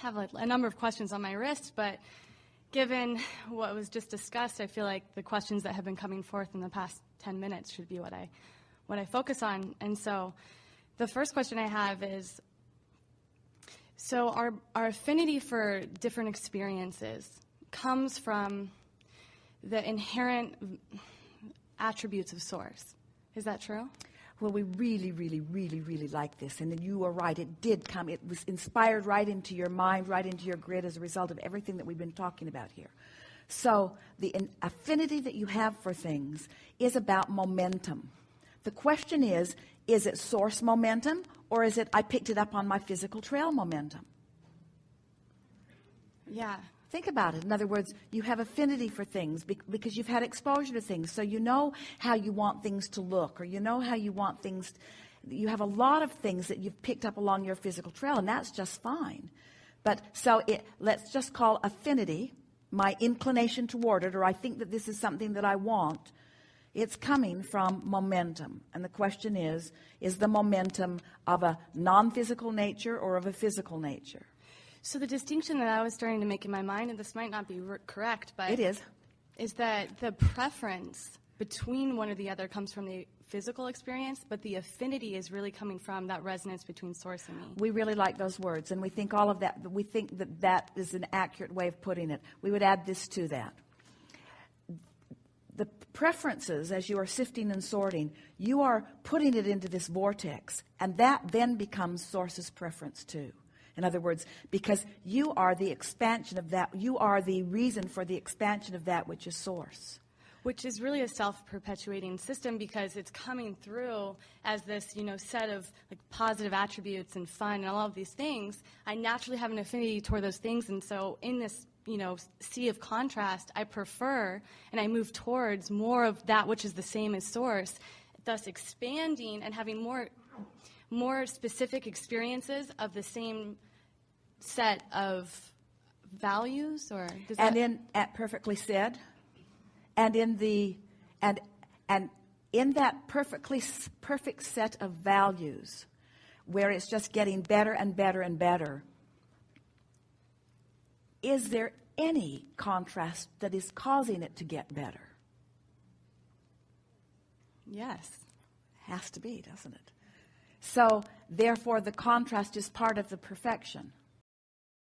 have a number of questions on my wrist, but given what was just discussed, I feel like the questions that have been coming forth in the past 10 minutes should be what I focus on. And so the first question I have is, so our affinity for different experiences comes from the inherent attributes of source. Is that true? Well, we really, really, really, really like this. And you are right. It did come. It was inspired right into your mind, right into your grid as a result of everything that we've been talking about here. So the affinity that you have for things is about momentum. The question is it source momentum, or is it I picked it up on my physical trail momentum? Yeah. Think about it. In other words, you have affinity for things because you've had exposure to things. So you know how you want things to look, or you know how you want things. You have a lot of things that you've picked up along your physical trail, and that's just fine. But so let's just call affinity my inclination toward it, or I think that this is something that I want. It's coming from momentum. And the question is the momentum of a non-physical nature or of a physical nature? So the distinction that I was starting to make in my mind, and this might not be correct, but it is that the preference between one or the other comes from the physical experience, but the affinity is really coming from that resonance between source and me. We really like those words, and we think all of that. We think that is an accurate way of putting it. We would add this to that. The preferences, as you are sifting and sorting, you are putting it into this vortex, and that then becomes source's preference too. In other words, because you are the expansion of that, you are the reason for the expansion of that which is source. Which is really a self-perpetuating system, because it's coming through as this, set of like positive attributes and fun and all of these things. I naturally have an affinity toward those things, and so in this, sea of contrast, I prefer and I move towards more of that which is the same as source, thus expanding and having more specific experiences of the same set of values, or does at perfectly said, and in that perfect set of values, where it's just getting better and better and better, is there any contrast that is causing it to get better? Yes. Has to be, doesn't it? So, therefore, the contrast is part of the perfection.